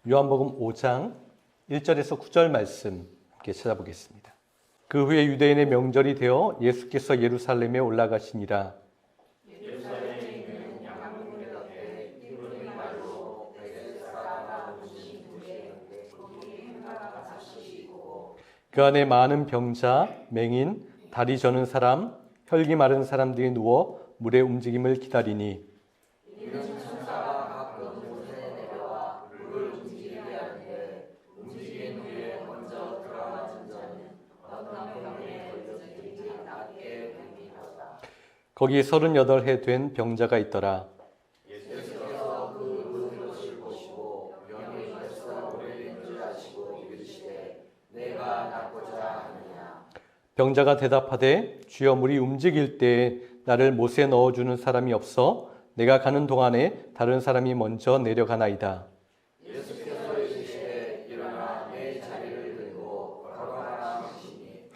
요한복음 5장 1절에서 9절 말씀 함께 찾아보겠습니다. 그 후에 유대인의 명절이 되어 예수께서 예루살렘에 올라가시니라. 그 안에 많은 병자, 맹인, 다리 저는 사람, 혈기 마른 사람들이 누워 물의 움직임을 기다리니 거기 38해 된 병자가 있더라. 병자가 대답하되 주여 물이 움직일 때에 나를 못에 넣어주는 사람이 없어 내가 가는 동안에 다른 사람이 먼저 내려가나이다.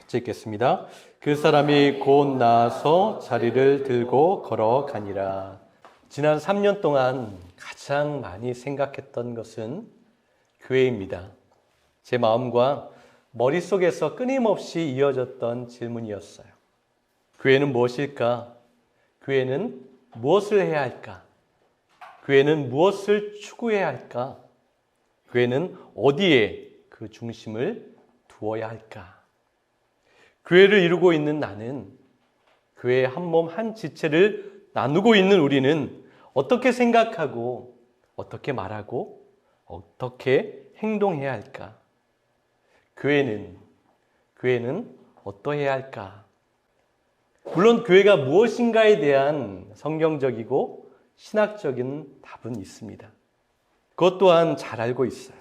같이 읽겠습니다. 그 사람이 곧 나아서 자리를 들고 걸어가니라. 지난 3년 동안 가장 많이 생각했던 것은 교회입니다. 제 마음과 머릿속에서 끊임없이 이어졌던 질문이었어요. 교회는 무엇일까? 교회는 무엇을 해야 할까? 교회는 무엇을 추구해야 할까? 교회는 어디에 그 중심을 두어야 할까? 교회를 이루고 있는 나는, 교회의 한 몸 한 지체를 나누고 있는 우리는 어떻게 생각하고 어떻게 말하고 어떻게 행동해야 할까? 교회는 어떠해야 할까? 물론 교회가 무엇인가에 대한 성경적이고 신학적인 답은 있습니다. 그것 또한 잘 알고 있어요.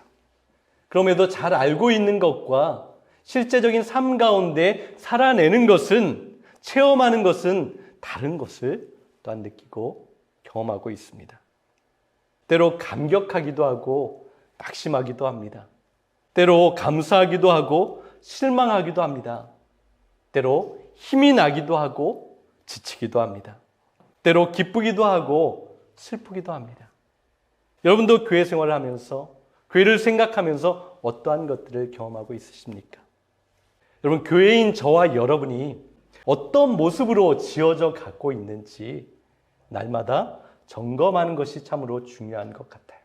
그럼에도 잘 알고 있는 것과 실제적인 삶 가운데 살아내는 것은, 체험하는 것은 다른 것을 또한 느끼고 경험하고 있습니다. 때로 감격하기도 하고 낙심하기도 합니다. 때로 감사하기도 하고 실망하기도 합니다. 때로 힘이 나기도 하고 지치기도 합니다. 때로 기쁘기도 하고 슬프기도 합니다. 여러분도 교회 생활을 하면서, 교회를 생각하면서 어떠한 것들을 경험하고 있으십니까? 여러분, 교회인 저와 여러분이 어떤 모습으로 지어져 갖고 있는지 날마다 점검하는 것이 참으로 중요한 것 같아요.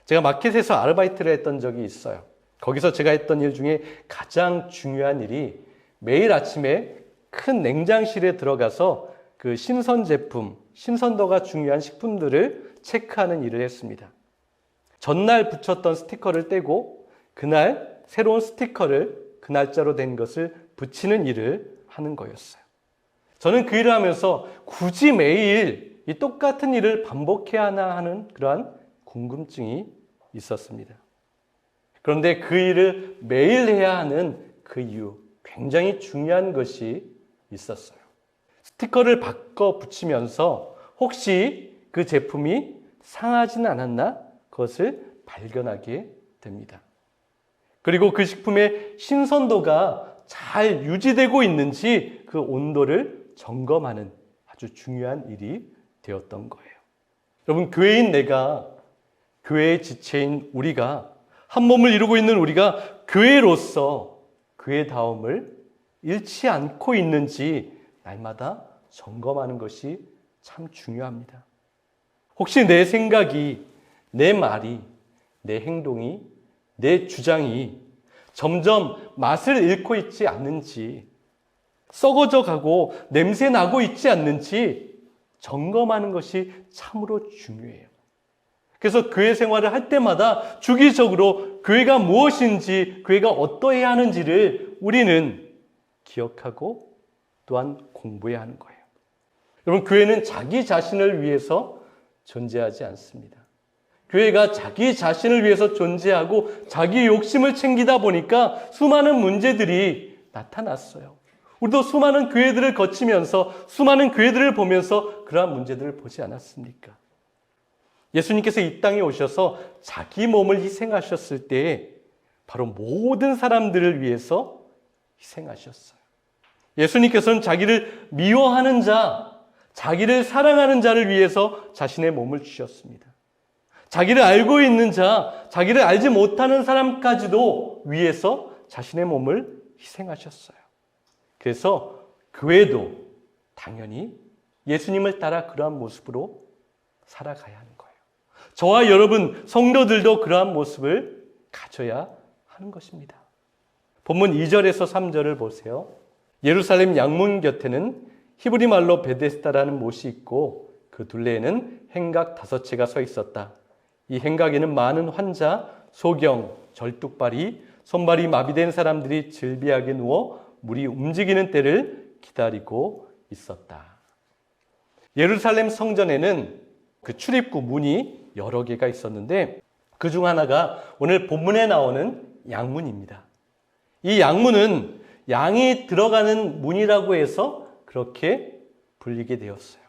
제가 마켓에서 아르바이트를 했던 적이 있어요. 거기서 제가 했던 일 중에 가장 중요한 일이 매일 아침에 큰 냉장실에 들어가서 그 신선 제품, 신선도가 중요한 식품들을 체크하는 일을 했습니다. 전날 붙였던 스티커를 떼고 그날 새로운 스티커를 그 날짜로 된 것을 붙이는 일을 하는 거였어요. 저는 그 일을 하면서 굳이 매일 이 똑같은 일을 반복해야 하나 하는 그러한 궁금증이 있었습니다. 그런데 그 일을 매일 해야 하는 그 이유, 굉장히 중요한 것이 있었어요. 스티커를 바꿔 붙이면서 혹시 그 제품이 상하지는 않았나? 그것을 발견하게 됩니다. 그리고 그 식품의 신선도가 잘 유지되고 있는지 그 온도를 점검하는 아주 중요한 일이 되었던 거예요. 여러분, 교회인 내가, 교회의 지체인 우리가, 한 몸을 이루고 있는 우리가 교회로서 교회다움을 잃지 않고 있는지 날마다 점검하는 것이 참 중요합니다. 혹시 내 생각이, 내 말이, 내 행동이, 내 주장이 점점 맛을 잃고 있지 않는지, 썩어져 가고 냄새 나고 있지 않는지 점검하는 것이 참으로 중요해요. 그래서 교회 생활을 할 때마다 주기적으로 교회가 무엇인지, 교회가 어떠해야 하는지를 우리는 기억하고 또한 공부해야 하는 거예요. 여러분, 교회는 자기 자신을 위해서 존재하지 않습니다. 교회가 자기 자신을 위해서 존재하고 자기 욕심을 챙기다 보니까 수많은 문제들이 나타났어요. 우리도 수많은 교회들을 거치면서, 수많은 교회들을 보면서 그러한 문제들을 보지 않았습니까? 예수님께서 이 땅에 오셔서 자기 몸을 희생하셨을 때 바로 모든 사람들을 위해서 희생하셨어요. 예수님께서는 자기를 미워하는 자, 자기를 사랑하는 자를 위해서 자신의 몸을 주셨습니다. 자기를 알고 있는 자, 자기를 알지 못하는 사람까지도 위해서 자신의 몸을 희생하셨어요. 그래서 교회도 당연히 예수님을 따라 그러한 모습으로 살아가야 하는 거예요. 저와 여러분 성도들도 그러한 모습을 가져야 하는 것입니다. 본문 2절에서 3절을 보세요. 예루살렘 양문 곁에는 히브리 말로 베데스다라는 못이 있고 그 둘레에는 행각 5채가 서 있었다. 이 행각에는 많은 환자, 소경, 절뚝발이, 손발이 마비된 사람들이 질비하게 누워 물이 움직이는 때를 기다리고 있었다. 예루살렘 성전에는 그 출입구 문이 여러 개가 있었는데 그 중 하나가 오늘 본문에 나오는 양문입니다. 이 양문은 양이 들어가는 문이라고 해서 그렇게 불리게 되었어요.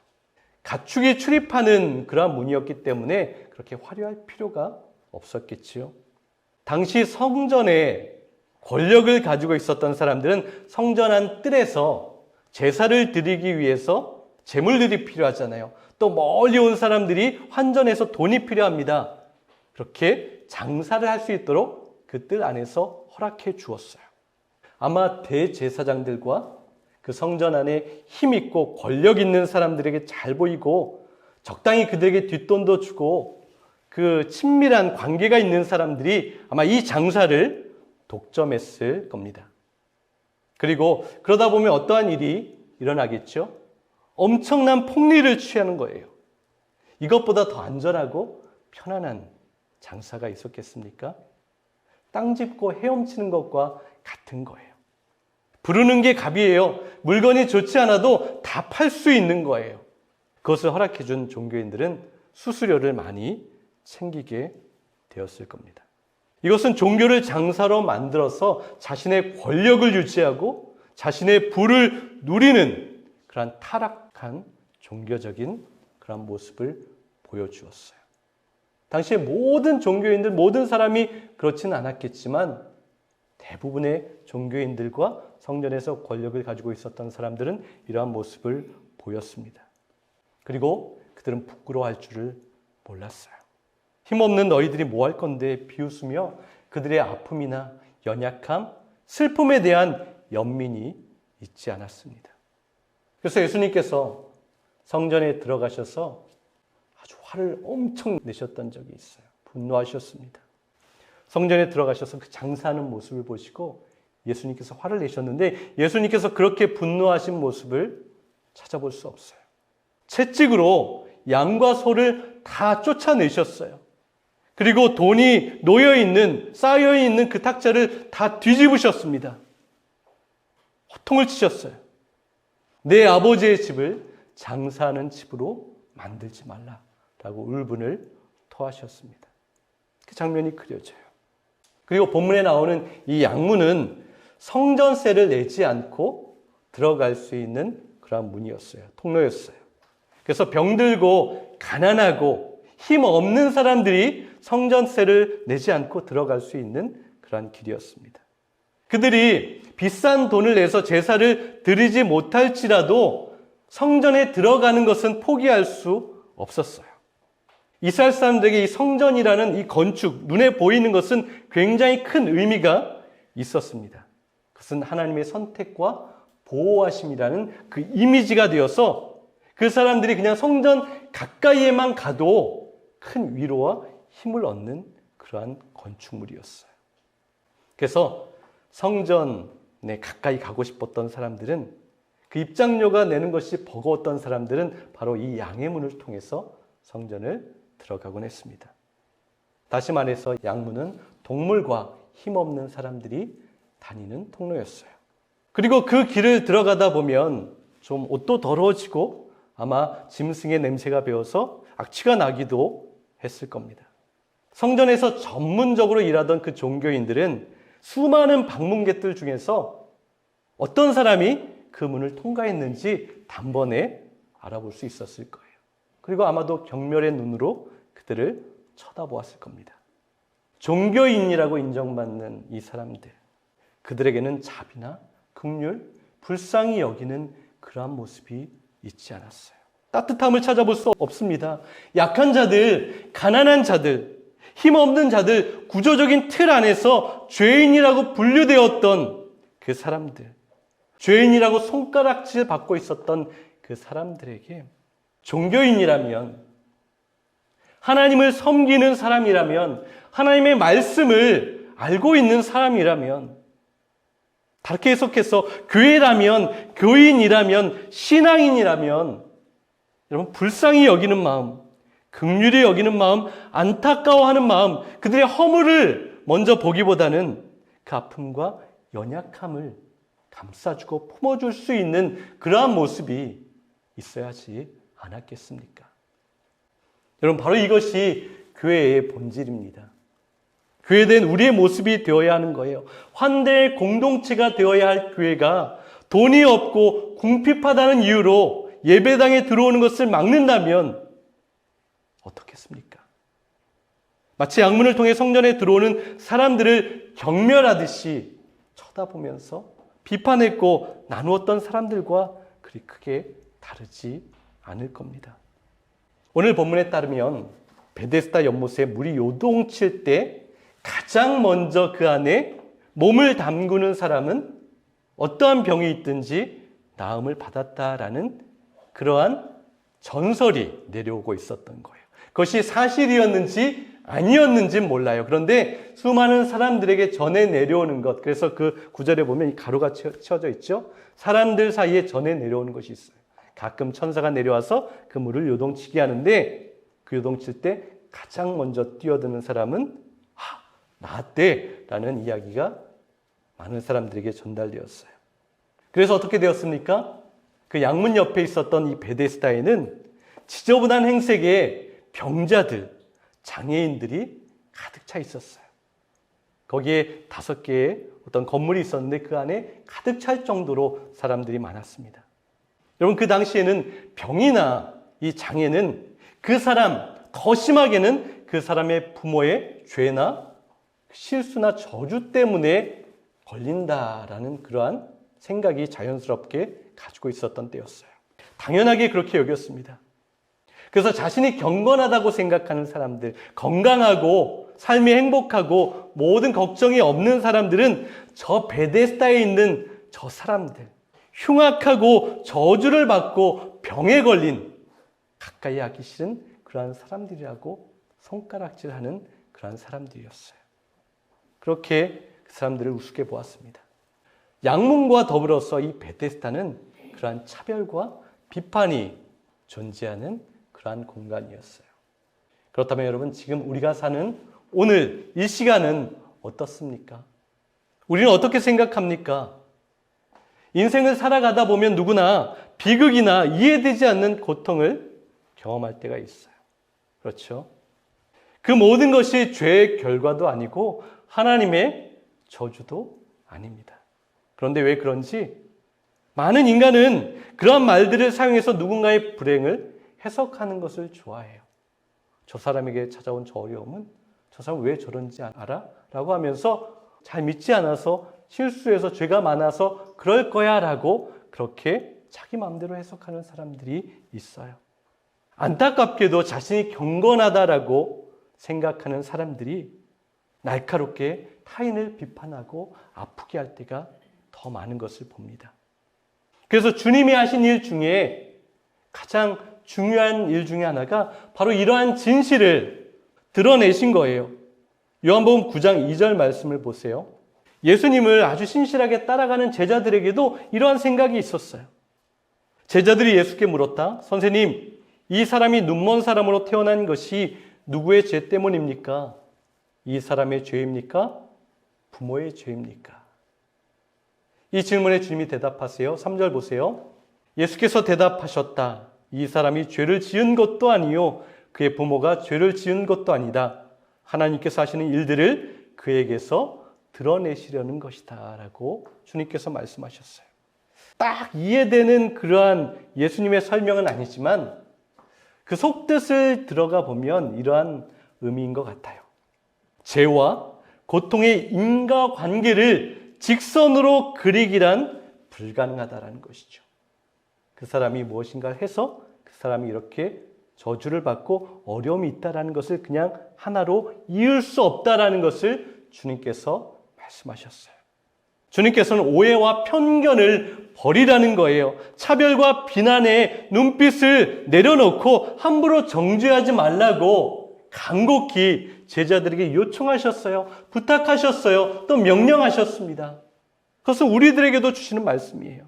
가축이 출입하는 그러한 문이었기 때문에 그렇게 화려할 필요가 없었겠지요. 당시 성전에 권력을 가지고 있었던 사람들은 성전 안 뜰에서 제사를 드리기 위해서 제물들이 필요하잖아요. 또 멀리 온 사람들이 환전해서 돈이 필요합니다. 그렇게 장사를 할 수 있도록 그 뜰 안에서 허락해 주었어요. 아마 대제사장들과 그 성전 안에 힘 있고 권력 있는 사람들에게 잘 보이고 적당히 그들에게 뒷돈도 주고 그 친밀한 관계가 있는 사람들이 아마 이 장사를 독점했을 겁니다. 그리고 그러다 보면 어떠한 일이 일어나겠죠? 엄청난 폭리를 취하는 거예요. 이것보다 더 안전하고 편안한 장사가 있었겠습니까? 땅 짚고 헤엄치는 것과 같은 거예요. 부르는 게 값이에요. 물건이 좋지 않아도 다 팔 수 있는 거예요. 그것을 허락해 준 종교인들은 수수료를 많이 챙기게 되었을 겁니다. 이것은 종교를 장사로 만들어서 자신의 권력을 유지하고 자신의 부를 누리는 그런 타락한 종교적인 그런 모습을 보여주었어요. 당시에 모든 종교인들, 모든 사람이 그렇지는 않았겠지만 대부분의 종교인들과 성전에서 권력을 가지고 있었던 사람들은 이러한 모습을 보였습니다. 그리고 그들은 부끄러워할 줄을 몰랐어요. 힘없는 너희들이 뭐 할 건데 비웃으며 그들의 아픔이나 연약함, 슬픔에 대한 연민이 있지 않았습니다. 그래서 예수님께서 성전에 들어가셔서 아주 화를 엄청 내셨던 적이 있어요. 분노하셨습니다. 성전에 들어가셔서 그 장사하는 모습을 보시고 예수님께서 화를 내셨는데 예수님께서 그렇게 분노하신 모습을 찾아볼 수 없어요. 채찍으로 양과 소를 다 쫓아내셨어요. 그리고 돈이 놓여있는, 쌓여있는 그 탁자를 다 뒤집으셨습니다. 호통을 치셨어요. 내 아버지의 집을 장사하는 집으로 만들지 말라라고 울분을 토하셨습니다. 그 장면이 그려져요. 그리고 본문에 나오는 이 양문은 성전세를 내지 않고 들어갈 수 있는 그런 문이었어요. 통로였어요. 그래서 병들고 가난하고 힘 없는 사람들이 성전세를 내지 않고 들어갈 수 있는 그런 길이었습니다. 그들이 비싼 돈을 내서 제사를 드리지 못할지라도 성전에 들어가는 것은 포기할 수 없었어요. 이스라엘 사람들에게 이 성전이라는 이 건축, 눈에 보이는 것은 굉장히 큰 의미가 있었습니다. 그것은 하나님의 선택과 보호하심이라는 그 이미지가 되어서 그 사람들이 그냥 성전 가까이에만 가도 큰 위로와 힘을 얻는 그러한 건축물이었어요. 그래서 성전에 가까이 가고 싶었던 사람들은 그 입장료가 내는 것이 버거웠던 사람들은 바로 이 양의 문을 통해서 성전을 들어가곤 했습니다. 다시 말해서 양문은 동물과 힘없는 사람들이 다니는 통로였어요. 그리고 그 길을 들어가다 보면 좀 옷도 더러워지고 아마 짐승의 냄새가 배어서 악취가 나기도 했을 겁니다. 성전에서 전문적으로 일하던 그 종교인들은 수많은 방문객들 중에서 어떤 사람이 그 문을 통과했는지 단번에 알아볼 수 있었을 거예요. 그리고 아마도 경멸의 눈으로 그들을 쳐다보았을 겁니다. 종교인이라고 인정받는 이 사람들, 그들에게는 자비나 긍휼, 불쌍히 여기는 그러한 모습이 있지 않았어요. 따뜻함을 찾아볼 수 없습니다. 약한 자들, 가난한 자들, 힘없는 자들, 구조적인 틀 안에서 죄인이라고 분류되었던 그 사람들, 죄인이라고 손가락질 받고 있었던 그 사람들에게 종교인이라면, 하나님을 섬기는 사람이라면, 하나님의 말씀을 알고 있는 사람이라면, 다르게 해석해서 교회라면, 교인이라면, 신앙인이라면 여러분 불쌍히 여기는 마음, 긍휼히 여기는 마음, 안타까워하는 마음, 그들의 허물을 먼저 보기보다는 그 아픔과 연약함을 감싸주고 품어줄 수 있는 그러한 모습이 있어야 하지 않았겠습니까? 여러분 바로 이것이 교회의 본질입니다. 교회된 우리의 모습이 되어야 하는 거예요. 환대의 공동체가 되어야 할 교회가 돈이 없고 궁핍하다는 이유로 예배당에 들어오는 것을 막는다면 어떻겠습니까? 마치 양문을 통해 성전에 들어오는 사람들을 경멸하듯이 쳐다보면서 비판했고 나누었던 사람들과 그리 크게 다르지 않을 겁니다. 오늘 본문에 따르면 베데스다 연못에 물이 요동칠 때 가장 먼저 그 안에 몸을 담그는 사람은 어떠한 병이 있든지 나음을 받았다라는 그러한 전설이 내려오고 있었던 거예요. 그것이 사실이었는지 아니었는지 몰라요. 그런데 수많은 사람들에게 전해 내려오는 것, 그래서 그 구절에 보면 이 가루가 치어져 있죠. 사람들 사이에 전해 내려오는 것이 있어요. 가끔 천사가 내려와서 그 물을 요동치게 하는데 그 요동칠 때 가장 먼저 뛰어드는 사람은 나았대라는 이야기가 많은 사람들에게 전달되었어요. 그래서 어떻게 되었습니까? 그 양문 옆에 있었던 이 베데스다에는 지저분한 행색의 병자들, 장애인들이 가득 차 있었어요. 거기에 5개의 어떤 건물이 있었는데 그 안에 가득 찰 정도로 사람들이 많았습니다. 여러분 그 당시에는 병이나 이 장애는 그 사람, 더 심하게는 그 사람의 부모의 죄나 실수나 저주 때문에 걸린다라는 그러한 생각이 자연스럽게 가지고 있었던 때였어요. 당연하게 그렇게 여겼습니다. 그래서 자신이 경건하다고 생각하는 사람들, 건강하고 삶이 행복하고 모든 걱정이 없는 사람들은 저 베데스다에 있는 저 사람들, 흉악하고 저주를 받고 병에 걸린 가까이 하기 싫은 그러한 사람들이라고 손가락질하는 그러한 사람들이었어요. 그렇게 그 사람들을 우습게 보았습니다. 양문과 더불어서 이 베데스다는 그러한 차별과 비판이 존재하는 그러한 공간이었어요. 그렇다면 여러분 지금 우리가 사는 오늘 이 시간은 어떻습니까? 우리는 어떻게 생각합니까? 인생을 살아가다 보면 누구나 비극이나 이해되지 않는 고통을 경험할 때가 있어요. 그렇죠? 그 모든 것이 죄의 결과도 아니고 하나님의 저주도 아닙니다. 그런데 왜 그런지 많은 인간은 그러한 말들을 사용해서 누군가의 불행을 해석하는 것을 좋아해요. 저 사람에게 찾아온 저 어려움은 저 사람 왜 저런지 알아? 라고 하면서 잘 믿지 않아서 실수해서 죄가 많아서 그럴 거야 라고 그렇게 자기 마음대로 해석하는 사람들이 있어요. 안타깝게도 자신이 경건하다라고 생각하는 사람들이 날카롭게 타인을 비판하고 아프게 할 때가 더 많은 것을 봅니다. 그래서 주님이 하신 일 중에 가장 중요한 일 중에 하나가 바로 이러한 진실을 드러내신 거예요. 요한복음 9장 2절 말씀을 보세요. 예수님을 아주 신실하게 따라가는 제자들에게도 이러한 생각이 있었어요. 제자들이 예수께 물었다. 선생님, 이 사람이 눈먼 사람으로 태어난 것이 누구의 죄 때문입니까? 이 사람의 죄입니까? 부모의 죄입니까? 이 질문에 주님이 대답하세요. 3절 보세요. 예수께서 대답하셨다. 이 사람이 죄를 지은 것도 아니요 그의 부모가 죄를 지은 것도 아니다. 하나님께서 하시는 일들을 그에게서 드러내시려는 것이다 라고 주님께서 말씀하셨어요. 딱 이해되는 그러한 예수님의 설명은 아니지만 그 속뜻을 들어가 보면 이러한 의미인 것 같아요. 죄와 고통의 인과관계를 직선으로 그리기란 불가능하다라는 것이죠. 그 사람이 무엇인가를 해서 그 사람이 이렇게 저주를 받고 어려움이 있다라는 것을 그냥 하나로 이을 수 없다라는 것을 주님께서 말씀하셨어요. 주님께서는 오해와 편견을 버리라는 거예요. 차별과 비난의 눈빛을 내려놓고 함부로 정죄하지 말라고 간곡히 제자들에게 요청하셨어요. 부탁하셨어요. 또 명령하셨습니다. 그것은 우리들에게도 주시는 말씀이에요.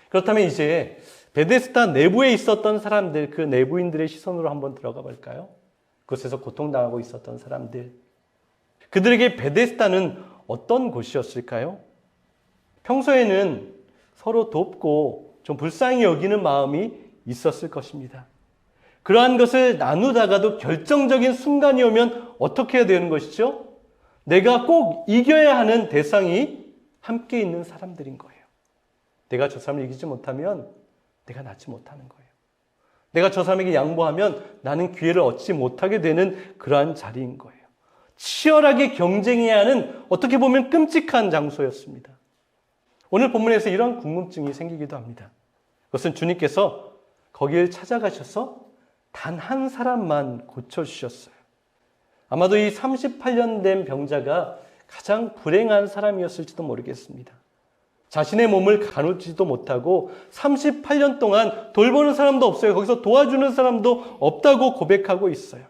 그렇다면 이제 베데스다 내부에 있었던 사람들, 그 내부인들의 시선으로 한번 들어가 볼까요? 그곳에서 고통당하고 있었던 사람들. 그들에게 베데스다는 어떤 곳이었을까요? 평소에는 서로 돕고 좀 불쌍히 여기는 마음이 있었을 것입니다. 그러한 것을 나누다가도 결정적인 순간이 오면 어떻게 해야 되는 것이죠? 내가 꼭 이겨야 하는 대상이 함께 있는 사람들인 거예요. 내가 저 사람을 이기지 못하면 내가 낫지 못하는 거예요. 내가 저 사람에게 양보하면 나는 기회를 얻지 못하게 되는 그러한 자리인 거예요. 치열하게 경쟁해야 하는 어떻게 보면 끔찍한 장소였습니다. 오늘 본문에서 이런 궁금증이 생기기도 합니다. 그것은 주님께서 거기를 찾아가셔서 단 한 사람만 고쳐주셨어요. 아마도 이 38년 된 병자가 가장 불행한 사람이었을지도 모르겠습니다. 자신의 몸을 가누지도 못하고 38년 동안 돌보는 사람도 없어요. 거기서 도와주는 사람도 없다고 고백하고 있어요.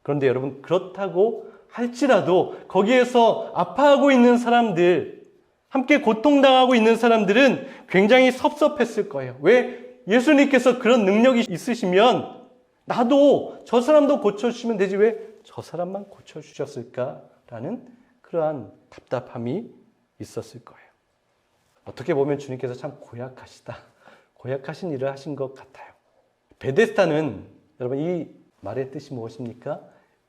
그런데 여러분, 그렇다고 할지라도 거기에서 아파하고 있는 사람들, 함께 고통당하고 있는 사람들은 굉장히 섭섭했을 거예요. 왜? 예수님께서 그런 능력이 있으시면 나도 저 사람도 고쳐주시면 되지 왜 저 사람만 고쳐주셨을까라는 그러한 답답함이 있었을 거예요. 어떻게 보면 주님께서 참 고약하신 일을 하신 것 같아요. 베데스다는 여러분 이 말의 뜻이 무엇입니까?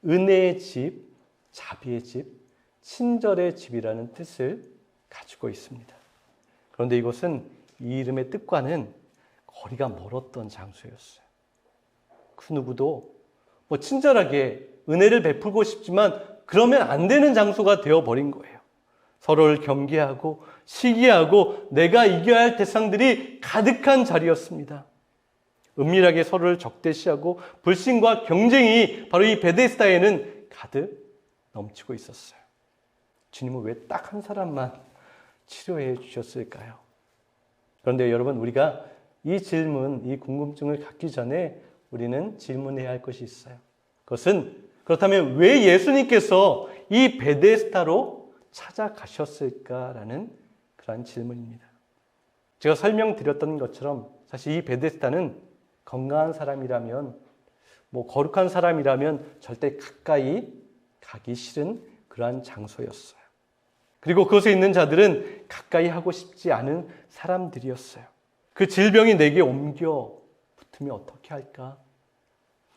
은혜의 집, 자비의 집, 친절의 집이라는 뜻을 가지고 있습니다. 그런데 이곳은 이 이름의 뜻과는 거리가 멀었던 장소였어요. 그 누구도 친절하게 은혜를 베풀고 싶지만 그러면 안 되는 장소가 되어버린 거예요. 서로를 경계하고 시기하고 내가 이겨야 할 대상들이 가득한 자리였습니다. 은밀하게 서로를 적대시하고 불신과 경쟁이 바로 이 베데스다에는 가득 넘치고 있었어요. 주님은 왜 딱 한 사람만 치료해 주셨을까요? 그런데 여러분, 우리가 이 질문, 이 궁금증을 갖기 전에 우리는 질문해야 할 것이 있어요. 그것은 그렇다면 왜 예수님께서 이 베데스다로 찾아가셨을까라는 그런 질문입니다. 제가 설명드렸던 것처럼 사실 이 베데스다는 건강한 사람이라면, 거룩한 사람이라면 절대 가까이 가기 싫은 그러한 장소였어요. 그리고 그곳에 있는 자들은 가까이 하고 싶지 않은 사람들이었어요. 그 질병이 내게 옮겨 붙으면 어떻게 할까?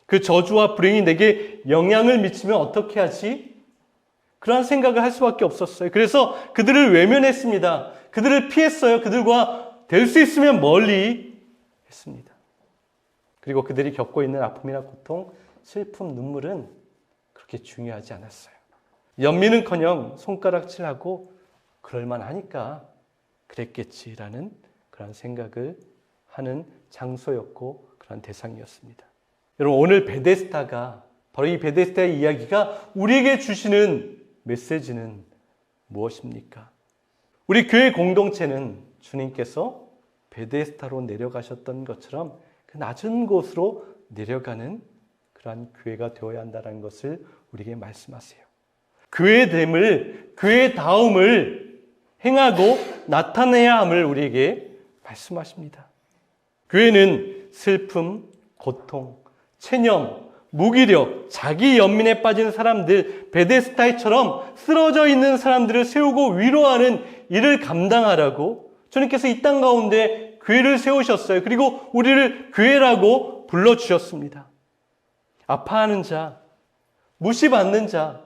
그 저주와 불행이 내게 영향을 미치면 어떻게 하지? 그러한 생각을 할 수밖에 없었어요. 그래서 그들을 외면했습니다. 그들을 피했어요. 그들과 될 수 있으면 멀리 했습니다. 그리고 그들이 겪고 있는 아픔이나 고통, 슬픔, 눈물은 그렇게 중요하지 않았어요. 연민은커녕 손가락질하고 그럴만하니까 그랬겠지라는 그런 생각을 하는 장소였고 그런 대상이었습니다. 여러분, 오늘 베데스다가 바로 이 베데스다의 이야기가 우리에게 주시는 메시지는 무엇입니까? 우리 교회 공동체는 주님께서 베데스다로 내려가셨던 것처럼 그 낮은 곳으로 내려가는 그러한 교회가 되어야 한다는 것을 우리에게 말씀하세요. 교회됨을, 교회다움을 행하고 나타내야 함을 우리에게 말씀하십니다. 교회는 슬픔, 고통, 체념, 무기력, 자기 연민에 빠진 사람들, 베데스다처럼 쓰러져 있는 사람들을 세우고 위로하는 일을 감당하라고 주님께서 이 땅 가운데 교회를 세우셨어요. 그리고 우리를 교회라고 불러주셨습니다. 아파하는 자, 무시받는 자,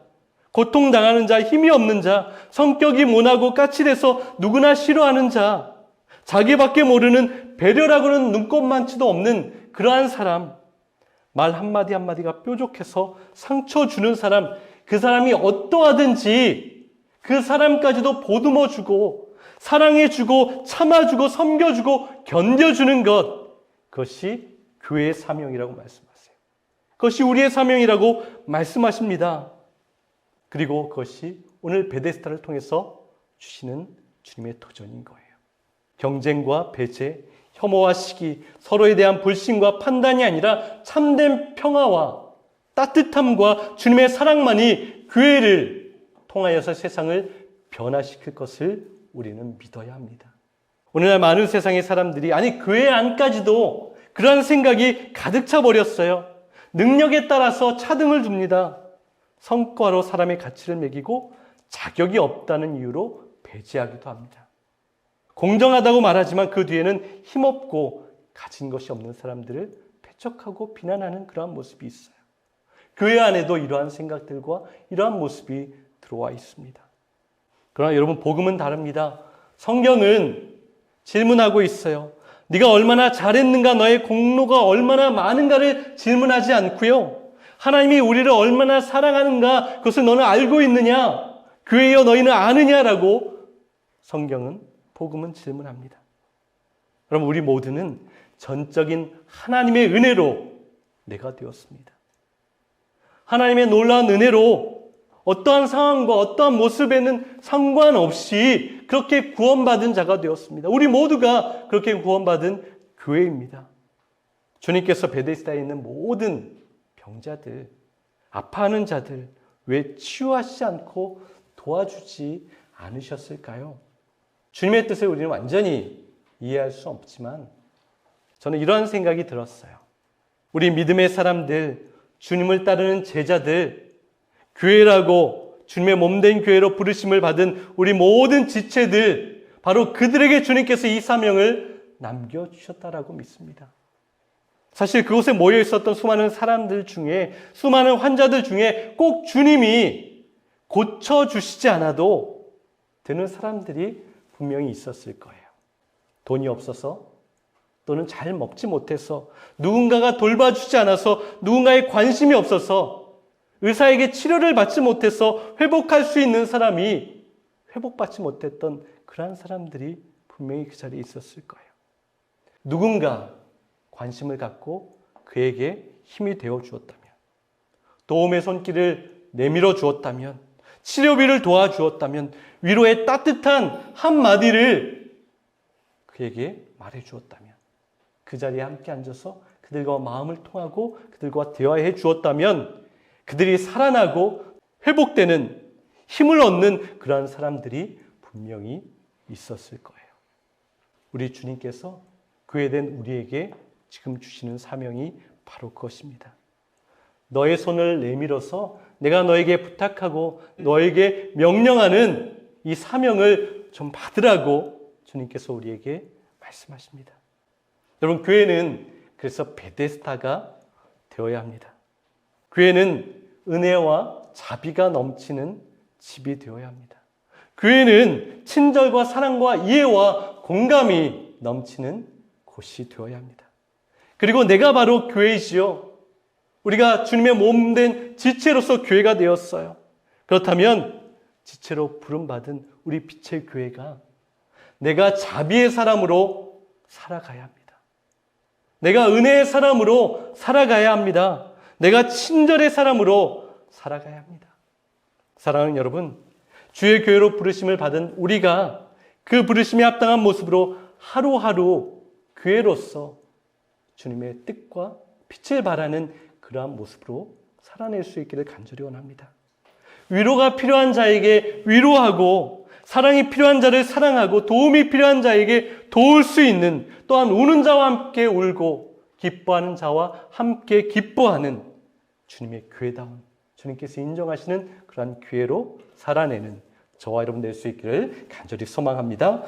고통당하는 자, 힘이 없는 자, 성격이 모나고 까칠해서 누구나 싫어하는 자, 자기밖에 모르는 배려라고는 눈꼽만치도 없는 그러한 사람, 말 한마디 한마디가 뾰족해서 상처 주는 사람, 그 사람이 어떠하든지 그 사람까지도 보듬어주고 사랑해주고 참아주고 섬겨주고 견뎌주는 것, 그것이 교회의 사명이라고 말씀하세요. 그것이 우리의 사명이라고 말씀하십니다. 그리고 그것이 오늘 베데스다를 통해서 주시는 주님의 도전인 거예요. 경쟁과 배제, 혐오와 시기, 서로에 대한 불신과 판단이 아니라 참된 평화와 따뜻함과 주님의 사랑만이 교회를 통하여서 세상을 변화시킬 것을 우리는 믿어야 합니다. 오늘날 많은 세상의 사람들이 아니 교회 안까지도 그러한 생각이 가득 차 버렸어요. 능력에 따라서 차등을 둡니다. 성과로 사람의 가치를 매기고 자격이 없다는 이유로 배제하기도 합니다. 공정하다고 말하지만 그 뒤에는 힘없고 가진 것이 없는 사람들을 배척하고 비난하는 그러한 모습이 있어요. 교회 안에도 이러한 생각들과 이러한 모습이 들어와 있습니다. 그러나 여러분, 복음은 다릅니다. 성경은 질문하고 있어요. 네가 얼마나 잘했는가, 너의 공로가 얼마나 많은가를 질문하지 않고요. 하나님이 우리를 얼마나 사랑하는가, 그것을 너는 알고 있느냐, 교회여 너희는 아느냐라고 성경은, 복음은 질문합니다. 그럼 우리 모두는 전적인 하나님의 은혜로 내가 되었습니다. 하나님의 놀라운 은혜로 어떠한 상황과 어떠한 모습에는 상관없이 그렇게 구원받은 자가 되었습니다. 우리 모두가 그렇게 구원받은 교회입니다. 주님께서 베데스다에 있는 모든 병자들, 아파하는 자들 왜 치유하시지 않고 도와주지 않으셨을까요? 주님의 뜻을 우리는 완전히 이해할 수 없지만 저는 이런 생각이 들었어요. 우리 믿음의 사람들, 주님을 따르는 제자들, 교회라고 주님의 몸된 교회로 부르심을 받은 우리 모든 지체들, 바로 그들에게 주님께서 이 사명을 남겨주셨다라고 믿습니다. 사실 그곳에 모여 있었던 수많은 사람들 중에, 수많은 환자들 중에 꼭 주님이 고쳐주시지 않아도 되는 사람들이 분명히 있었을 거예요. 돈이 없어서, 또는 잘 먹지 못해서, 누군가가 돌봐주지 않아서, 누군가의 관심이 없어서, 의사에게 치료를 받지 못해서 회복할 수 있는 사람이 회복받지 못했던 그러한 사람들이 분명히 그 자리에 있었을 거예요. 누군가 관심을 갖고 그에게 힘이 되어 주었다면, 도움의 손길을 내밀어 주었다면, 치료비를 도와주었다면, 위로의 따뜻한 한마디를 그에게 말해 주었다면, 그 자리에 함께 앉아서 그들과 마음을 통하고 그들과 대화해 주었다면 그들이 살아나고 회복되는 힘을 얻는 그러한 사람들이 분명히 있었을 거예요. 우리 주님께서 교회된 우리에게 지금 주시는 사명이 바로 그것입니다. 너의 손을 내밀어서 내가 너에게 부탁하고 너에게 명령하는 이 사명을 좀 받으라고 주님께서 우리에게 말씀하십니다. 여러분, 교회는 그래서 베데스다가 되어야 합니다. 교회는 은혜와 자비가 넘치는 집이 되어야 합니다. 교회는 친절과 사랑과 이해와 공감이 넘치는 곳이 되어야 합니다. 그리고 내가 바로 교회이지요. 우리가 주님의 몸된 지체로서 교회가 되었어요. 그렇다면 지체로 부름받은 우리 빛의 교회가 내가 자비의 사람으로 살아가야 합니다. 내가 은혜의 사람으로 살아가야 합니다. 내가 친절의 사람으로 살아가야 합니다. 사랑하는 여러분, 주의 교회로 부르심을 받은 우리가 그 부르심에 합당한 모습으로 하루하루 교회로서 주님의 뜻과 빛을 발하는 그러한 모습으로 살아낼 수 있기를 간절히 원합니다. 위로가 필요한 자에게 위로하고, 사랑이 필요한 자를 사랑하고, 도움이 필요한 자에게 도울 수 있는, 또한 우는 자와 함께 울고 기뻐하는 자와 함께 기뻐하는 주님의 교회다운, 주님께서 인정하시는 그러한 교회로 살아내는 저와 여러분 될 수 있기를 간절히 소망합니다.